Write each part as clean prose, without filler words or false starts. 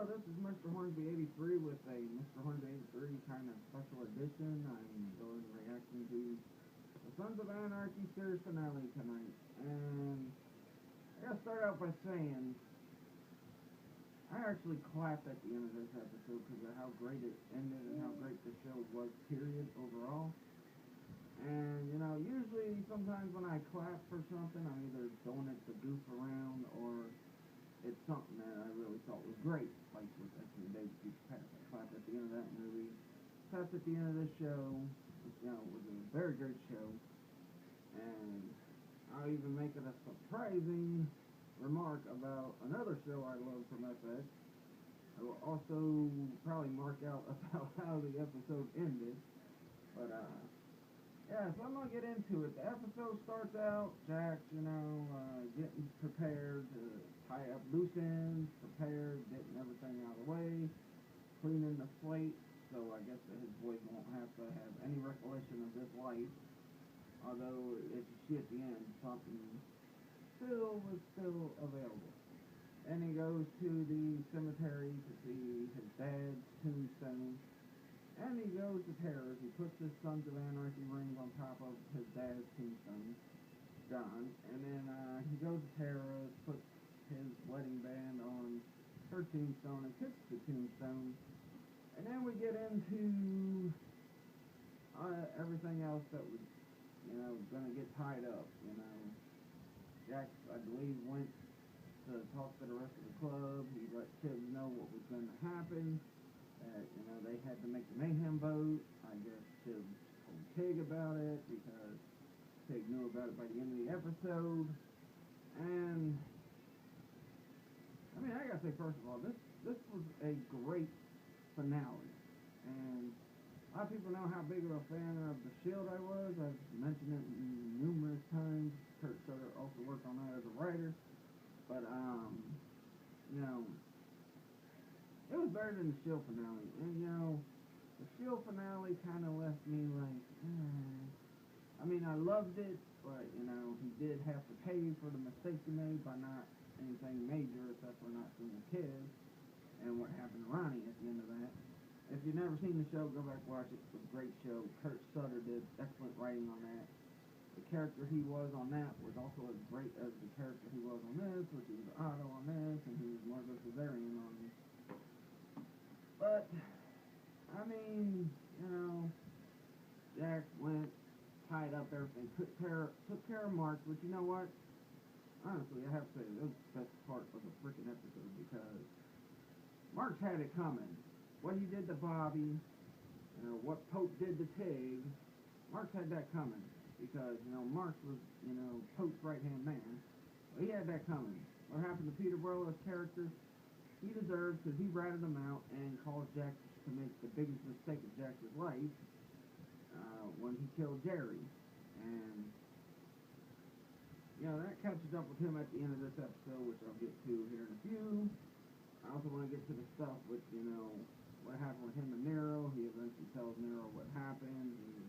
Hello, this is Mr. Hornsby 83 with a Mr. Hornsby 83 kind of special edition. I'm going reacting to the Sons of Anarchy series finale tonight. And I gotta start out by saying I actually clapped at the end of this episode because of how great it ended and how great the show was, period, overall. And, you know, usually sometimes when I clap for something, I'm either doing it to goof around or it's something that I really thought was great, like with actually David Future Past. I clapped at the end of that movie, clapped at the end of this show, which, you know, was a very great show, and I'll even make it a surprising remark about another show I love from FX. I will also probably mark out about how the episode ended, but, yeah, so I'm gonna get into it. The episode starts out, Jack, getting prepared to tie up loose ends, prepared, getting everything out of the way, cleaning the slate, so I guess that his boys won't have to have any recollection of this life. Although, as you see at the end, something was still available. And he goes to the cemetery to see his dad's tombstone. And he goes to Tara's. He puts his Sons of Anarchy rings on top of his dad's tombstone, John. And then he goes to Tara's, puts his wedding band on her tombstone and kisses the tombstone. And then we get into everything else that was, going to get tied up. Jack, I believe, went to talk to the rest of the club. He let Tibbs know what was going to happen. That, they had to make the mayhem vote. I guess Tibbs told Tig about it because Tig knew about it by the end of the episode. And I gotta say, first of all, this was a great finale. And a lot of people know how big of a fan of The Shield I was. I've mentioned it numerous times. Kurt Sutter also worked on that as a writer. But it was better than the Shield finale. And, the Shield finale kind of left me like, I loved it, but, he did have to pay for the mistakes he made by not anything major except for not seeing the kids and what happened to Ronnie at the end of that. If you've never seen the show, go back and watch it. It was a great show. Kurt Sutter did excellent writing on that. The character he was on that was also as great as the character he was on this, which he was Otto on this, and he was Margot Kazarian on this. But, Jack went, tied up everything, took care of Mark, but you know what? Honestly, I have to say, that was the best part of the freaking episode, because Mark's had it coming. What he did to Bobby, what Pope did to Tig, Mark's had that coming. Because, Mark was, Pope's right-hand man. Well, he had that coming. What happened to Peter Borla's character, he deserved, because he ratted him out and caused Jack to make the biggest mistake of Jack's life when he killed Jerry. And, that catches up with him at the end of this episode, which I'll get to here in a few. I also want to get to the stuff with, what happened with him and Nero. He eventually tells Nero what happened. He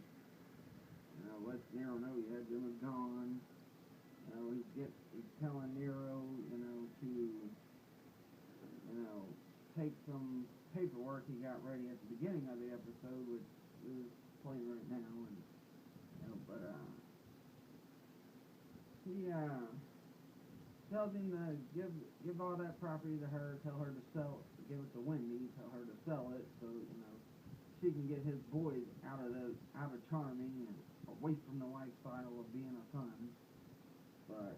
lets Nero know Jim is gone. He's telling Nero, to, take some paperwork he got ready at the beginning of the episode, which is playing right now, and, he, tells him to give all that property to her, tell her to sell it, give it to Wendy, tell her to sell it, so, she can get his boys out of Charming and away from the lifestyle of being a son. But,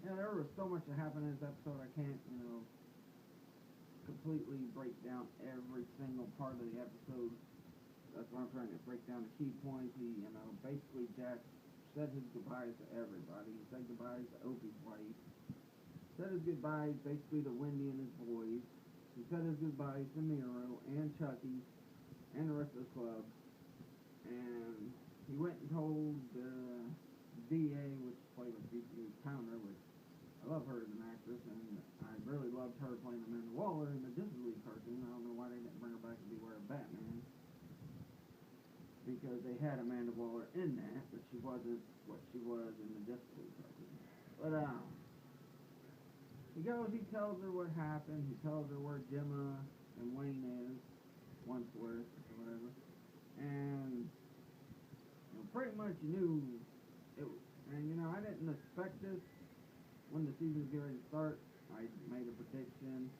there was so much that happened in this episode, I can't, completely break down every single part of the episode. That's what I'm trying to break down the key points. He, basically Jack said his goodbyes to everybody. He said goodbyes to Opie's wife. Said his goodbyes basically to Wendy and his boys. He said his goodbyes to Nero and Chucky and the rest of the club. And he went and told the DA, which played with B.C. Pounder, which I love her as an actress, and I really loved her playing Amanda Waller in the Justice League cartoon. I don't know why they didn't bring her back to Beware of Batman, because they had Amanda Waller in that, but she wasn't what she was in the Justice League cartoon. But, he tells her what happened. He tells her where Gemma and Wayne is, Wandsworth or whatever, and pretty much knew it. And I didn't expect this when the season was getting ready to start. I made a prediction.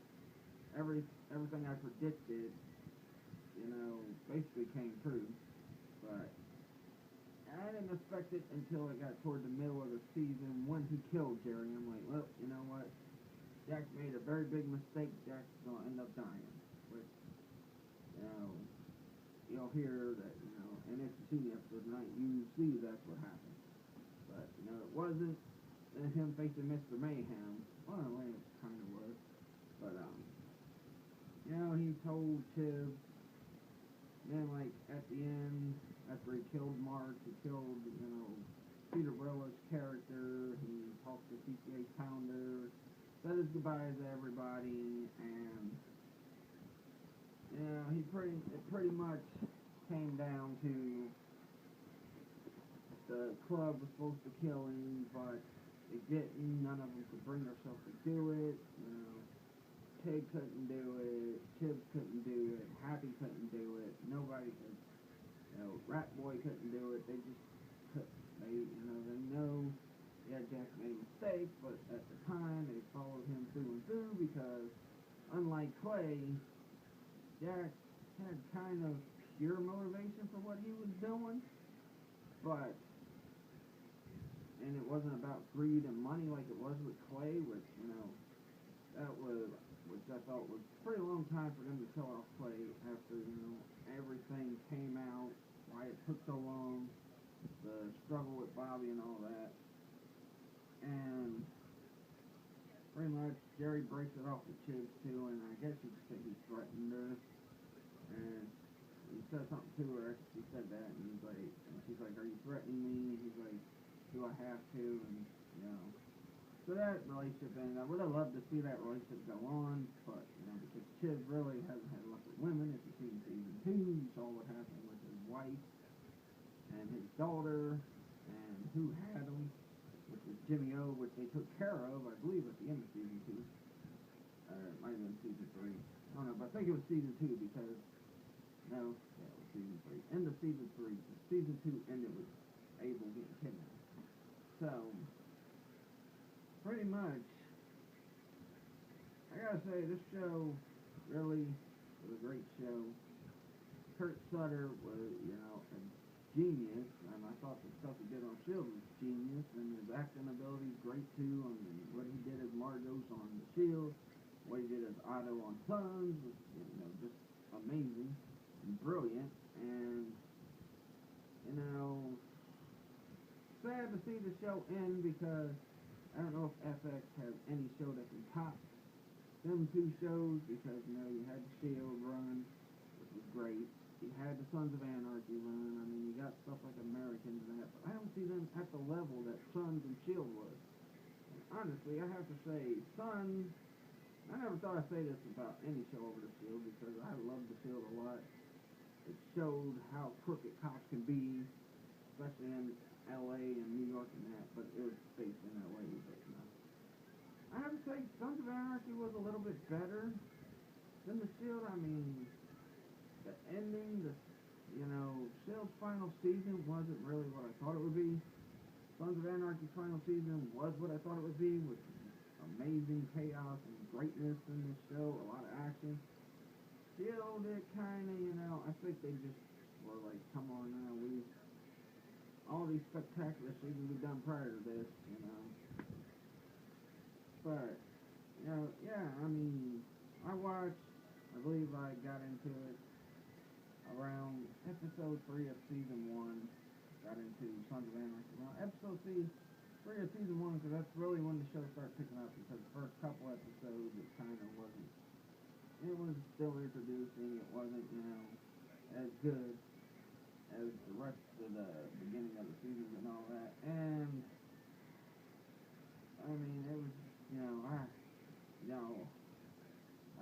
Everything I predicted, basically came true. But I didn't expect it until it got toward the middle of the season when he killed Jerry. I'm like, well, you know what? Jack made a very big mistake. Jack's gonna end up dying. Which, you'll hear that, and if you've seen the episode tonight, you see that's what happened. But, it wasn't him facing Mr. Mayhem. Well, in a way, it kind of was. But, he told Chiv, then, like, at the end, after he killed Mark, he killed, Peter Brilla's character, he talked to CCA Pounder, said his goodbyes to everybody, and, it pretty much came down to the club was supposed to kill him, but they didn't. None of them could bring themselves to do it. Tig couldn't do it. Chib couldn't do it. Happy couldn't do it. Nobody could. Rat Boy couldn't do it. They just couldn't. They know, yeah, Jack made a mistake, but at the time they followed him through and through because, unlike Clay, Jack had kind of pure motivation for what he was doing, and it wasn't about greed and money like it was with Clay, which I thought was a pretty long time for them to kill off Clay after everything came out, why it took so long, the struggle with Bobby and all that, and pretty much Jerry breaks it off with Chiz too, and I guess you could say he threatened her. And he said something to her after she said that, and she's like, are you threatening me? He's like, do I have to? And, so that relationship ended. I would have loved to see that relationship go on, but, because Chiz really hasn't had luck with women. If you've seen season 2, you saw what happened with his wife and his daughter, and who had him, which was Jimmy O, which they took care of, I believe, at the end of season 2. It might have been season 3. I don't know, but I think it was season 2 because no, yeah, it was season 3. End of season 3. Season 2 ended with Abel getting kidnapped. So, pretty much, I gotta say, this show really was a great show. Kurt Sutter was, a genius, and I thought the stuff he did on S.H.I.E.L.D. was genius, and his acting ability is great too. I mean, what he did as Margos on the S.H.I.E.L.D., what he did as Otto on Sons was, just amazing and brilliant, and sad to see the show end because I don't know if FX has any show that can top them two shows because you had the S.H.I.E.L.D. run, which was great. You had the Sons of Anarchy run. I mean, you got stuff like Americans and that, but I don't see them at the level that Sons and S.H.I.E.L.D. was. And honestly, I have to say, Sons, I never thought I'd say this about any show over the S.H.I.E.L.D. because I love the S.H.I.E.L.D. a lot. It showed how crooked cops can be, especially in LA and New York and that, but it was based in LA, but I have to say, Sons of Anarchy was a little bit better than the S.H.I.E.L.D. I mean, the ending, S.H.I.E.L.D.'s final season wasn't really what I thought it would be. Sons of Anarchy's final season was what I thought it would be, with amazing chaos and greatness in this show, a lot of action. S.H.I.E.L.D., it kind of, I think they just were like, come on now, all these spectacular seasons we've done prior to this, But, yeah, I mean, I believe I got into it around episode 3 of season 1, got into Sons of Anarchy. Now, episode 3 of season 1, because that's really when the show started picking up, because the first couple episodes, it kind of wasn't, it was still introducing, it wasn't, as good as the rest of the beginning of the season and all that, and, I mean, it was,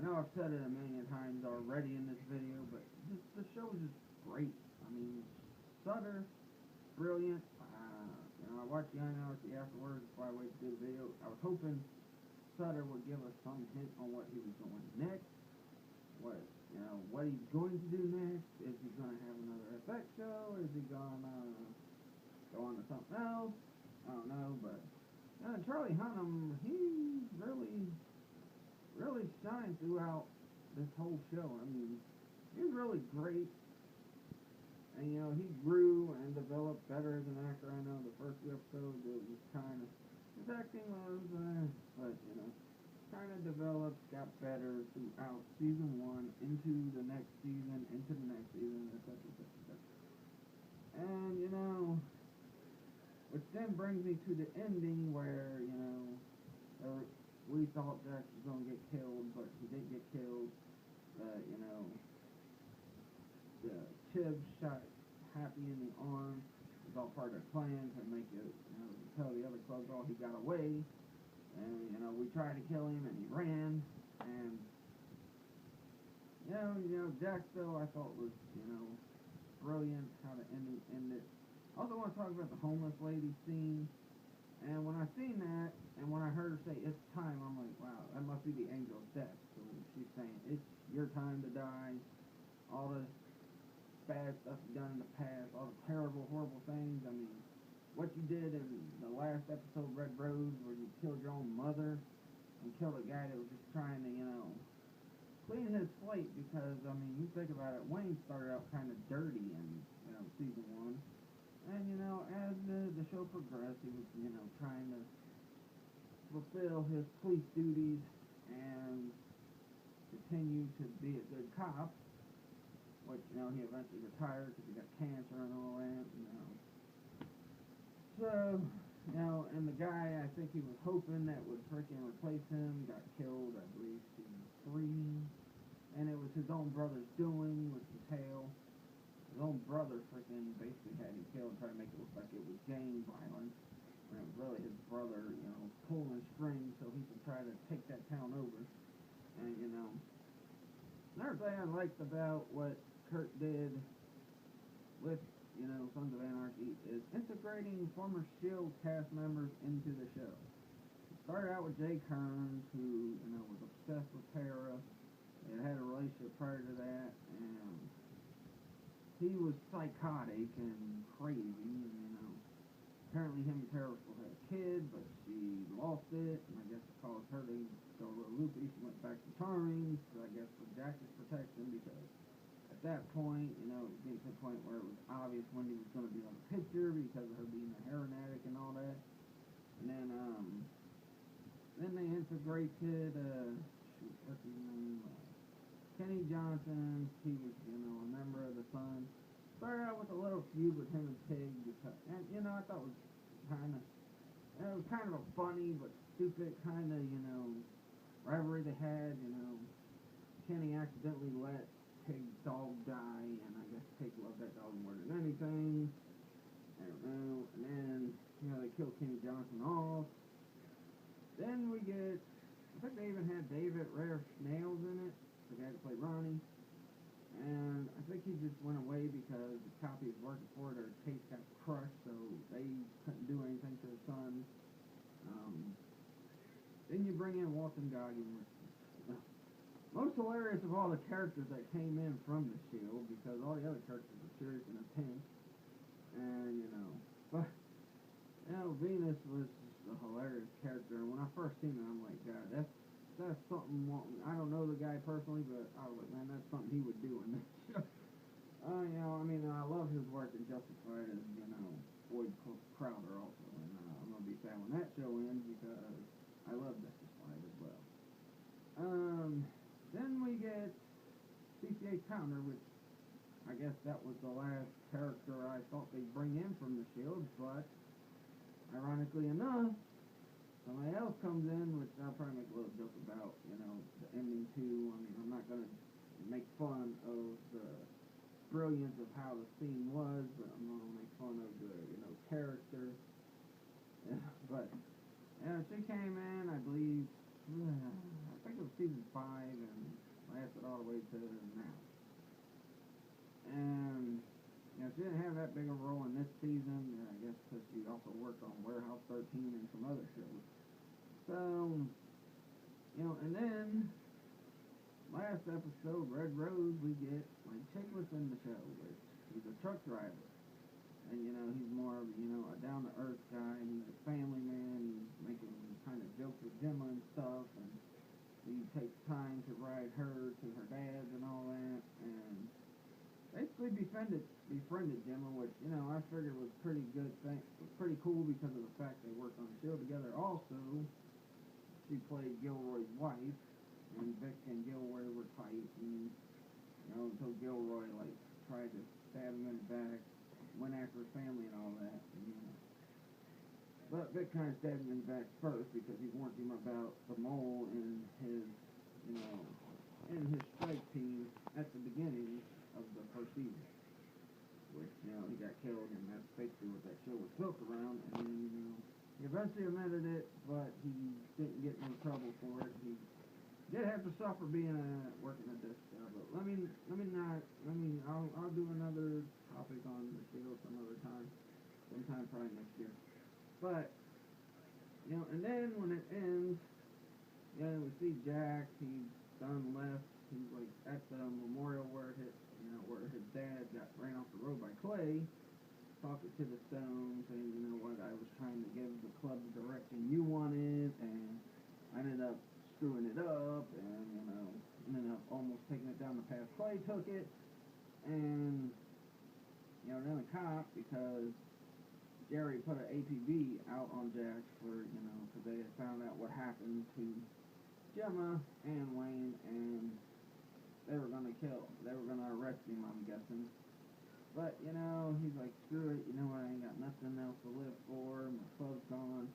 I know I've said it a million times already in this video, but the show is just great. I mean, Sutter, brilliant. I watched Young Anarchy afterwards before I waited to do the video. I was hoping Sutter would give us some hint on what he was going next, what he's going to do next. Is he going to have another FX show? Is he going to go on to something else? I don't know, but Charlie Hunnam, he really shined throughout this whole show. I mean, he was really great, and he grew and developed better as an actor. I know the first few episodes it was kind of his acting was, but kind of developed, got better throughout season 1 into the next season, etc., etc. And which then brings me to the ending where we thought Jax was gonna get killed, but he didn't get killed. The Chib shot Happy in the arm. It was all part of their plan to make it, tell the other clubs all he got away. And we tried to kill him and he ran. And Jax though I thought was brilliant how the ending ended. I also want to talk about the homeless lady scene. And when I seen that, and when I heard her say it's time, I'm like, wow, that must be the angel of death. So she's saying it's your time to die. All the bad stuff you've done in the past, all the terrible, horrible things. I mean, what you did in the last episode of Red Rose, where you killed your own mother and killed a guy that was just trying to, clean his slate. Because I mean, you think about it, Wayne started out kind of dirty in season 1. And as the show progressed, he was trying to fulfill his police duties and continue to be a good cop, which he eventually retired because he got cancer and all that. So and the guy I think he was hoping that would freaking replace him got killed, I believe, season 3, and it was his own brother's doing with his Hale. His own brother freaking basically had him killed, trying to make it look like it was gang violence, when it was really his brother, pulling strings so he could try to take that town over. And another thing I liked about what Kurt did with Sons of Anarchy is integrating former S.H.I.E.L.D. cast members into the show. It started out with Jay Kearns, who was obsessed with Tara. They had a relationship prior to that, and he was psychotic and crazy, and apparently him and Tara were supposed to have a kid, but she lost it, and I guess it caused her to go a little loopy. She went back to Charming, I guess for Jax's protection, because at that point, it was getting to the point where it was obvious Wendy was going to be on the picture because of her being a heroin addict and all that. And then they integrated, what's his name? Kenny Johnson. He was, a member of the Sun. Started out with a little feud with him and Tig, because, and I thought it was kind of a funny but stupid kind of, rivalry they had. Kenny accidentally let Tig's dog die, and I guess Tig loved that dog more than anything. I don't know. And then, they killed Kenny Johnson off. Then we get, I think they even had David Rare Snails in it, the guy that played Ronnie. And I think he just went away because the cop he was working for, their case got crushed, so they couldn't do anything to his son. Then you bring in Walton Goggins. Most hilarious of all the characters that came in from the S.H.I.E.L.D., because all the other characters were serious and intense. And, but, Venus was just a hilarious character. And when I first seen her, I'm like, God, that's something, I don't know the guy personally, but I was like, man, that's something he would do in this show. I love his work in Justified as, Boyd Crowder also. And I'm going to be sad when that show ends, because I love Justified as well. Then we get CCA Counter, which I guess that was the last character I thought they'd bring in from the S.H.I.E.L.D., but ironically enough, somebody else comes in, which I'll probably make a little joke about, the ending too. I'm not going to make fun of the brilliance of how the scene was, but I'm going to make fun of the, character. Yeah, but, she came in, I believe, I think it was season 5, and lasted all the way to now. And, she didn't have that big a role in this season, I guess because she also worked on Warehouse 13 and some other shows. So, episode, Red Rose, we get like Chickless in the show, which he's a truck driver. And he's more of a down to earth guy. He's a family man. He's making kind of jokes with Gemma and stuff, and he takes time to ride her to her dad's and all that, and basically befriended Gemma, which I figured was pretty good thing, pretty cool because of the fact they worked on the show together. Also, she played Gilroy's wife, and Vic and Gilroy were tight, and until Gilroy like tried to stab him in the back, went after his family and all that. But Vic kind of stabbed him in the back first because he warned him about the mole in his, in his strike team at the beginning of the first season. Which, he got killed, and that's basically what that show was built around. And then, he eventually admitted it, but he didn't get in trouble for it. He did have to suffer being working at this job. But I'll do another topic on the show some other time, sometime probably next year. But and then when it ends, we see Jack. He's done left. He's like at the memorial where his dad got ran off the road by Clay, talking to the Stones, saying, I was trying to give the club the direction you wanted, and I ended up screwing it up, and ended up almost taking it down the path Clay took it, and then a cop, because Jerry put an APB out on Jax for because they had found out what happened to Gemma and Wayne, and they were gonna arrest him, I'm guessing. But he's like, screw it, I ain't got nothing else to live for, my club's gone.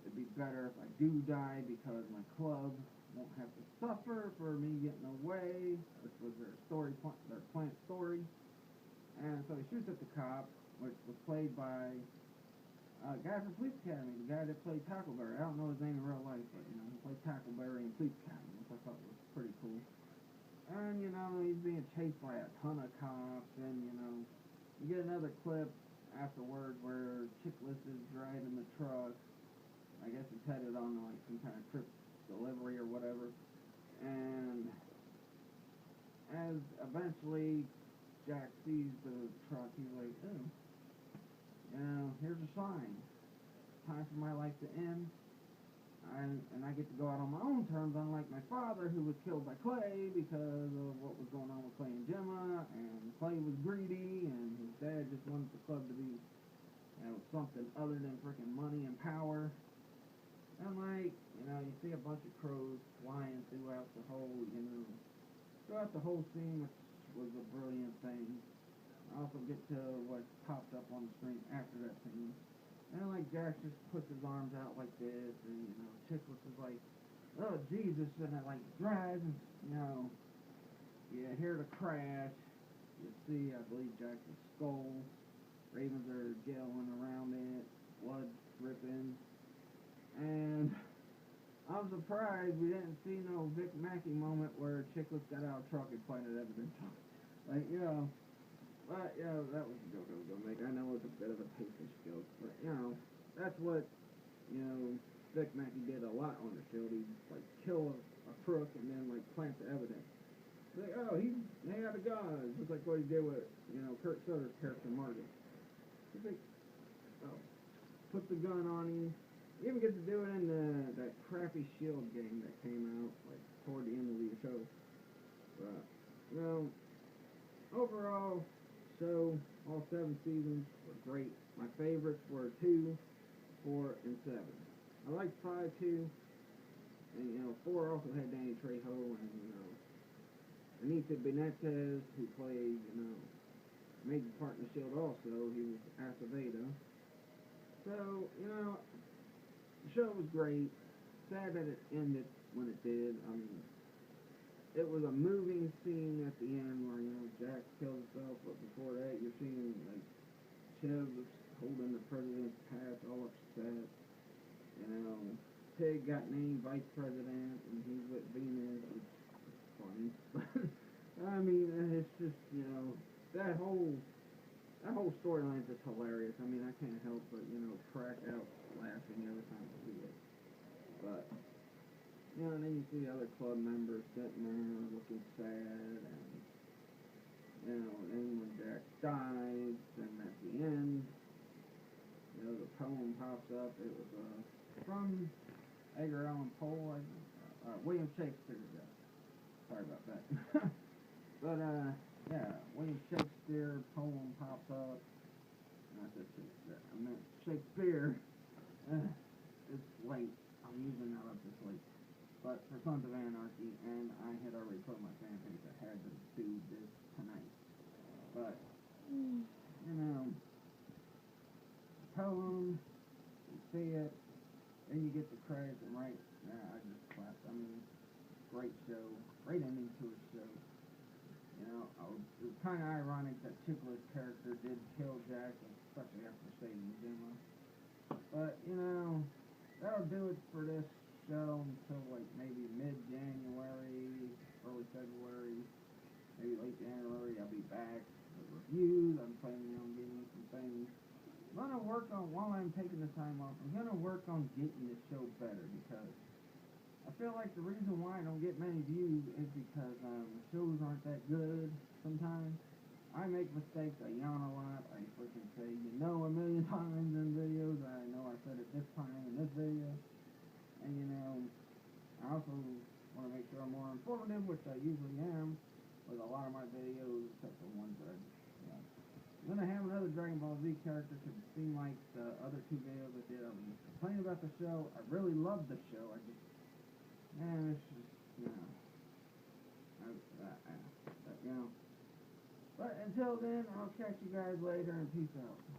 It'd be better if I do die because my club won't have to suffer for me getting away, which was their plant story. And so he shoots at the cop, which was played by a guy from Police Academy, the guy that played Tackleberry. I don't know his name in real life, but he played Tackleberry in Police Academy, which I thought was pretty cool. And he's being chased by a ton of cops, and you get another clip afterward where Chickless is driving the truck. I guess he's headed on like some kind of trip delivery or whatever. And as eventually Jack sees the truck, he's like, oh, here's a sign. Time for my life to end. And I get to go out on my own terms, unlike my father, who was killed by Clay because of what was going on with Clay and Gemma, and Clay was greedy, and his dad just wanted the club to be, something other than freaking money and power. And you see a bunch of crows flying throughout the whole scene, which was a brilliant thing. I also get to what popped up on the screen after that scene. And Jack just puts his arms out like this, and Chickless is like, oh Jesus, and it drives, and you hear the crash. You see, I believe, Jack's skull. Ravens are yelling around it, blood dripping, and I'm surprised we didn't see no Vic Mackey moment where Chickless got out of the truck and planted evidence on it. But, that was a joke I was going to make. I know it's a bit of a tastish joke, but, that's what, Vic Mackey did a lot on the show. He'd, kill a crook and then, plant the evidence. It's he had a gun, just like what he did with, Kurt Sutter's character, Martin. He's like, put the gun on him. You even get to do it in that crappy Shield game that came out, toward the end of the show. But, overall, show, all 7 seasons were great. My favorites were 2, 4, and 7. I liked 5 too, and 4 also had Danny Trejo and Anita Benitez, who played a major part in the Shield. Also, he was Aceveda. So the show was great. Sad that it ended when it did. It was a moving scene at the end where, Jack kills himself, but before that, you're seeing, Chev holding the president's patch, all upset. Pig got named vice president, and he's with Venus, which is funny. It's just, that whole storyline is just hilarious. I can't help but, crack out laughing every time I see it. But, You know, and then you see other club members sitting there looking sad, and, you know, and then when Jack dies, then at the end, you know, the poem pops up. It was, from Edgar Allan Poe, William Shakespeare, yeah. Sorry about that. But, yeah, William Shakespeare poem pops up. I said Shakespeare. I meant Shakespeare. It's late. I'm using that up this late. But for Sons of Anarchy, and I had already told my fan page I had to do this tonight. But, you know, poem, you see it, then you get the credits, and right, yeah, I just clapped. I mean, great show, great ending to a show. You know, it was kind of ironic that Chickless character did kill Jack, especially after saving Gemma. But, you know, that'll do it for this show until, like, maybe mid-January, early February, maybe late January. I'll be back with reviews. I'm planning on getting some things. I'm going to work on, while I'm taking the time off, I'm going to work on getting the show better, because I feel like the reason why I don't get many views is because the shows aren't that good sometimes. I make mistakes, I yawn a lot, I freaking say, you know, a million times in videos. I know I said it this time in this video. And, you know, I also want to make sure I'm more informative, which I usually am with a lot of my videos, except for ones that you know. I'm going to have another Dragon Ball Z character, because it seemed like the other two videos I did, I was complaining about the show. I really loved the show. I just, it's just, you know, you know. But until then, I'll catch you guys later, and peace out.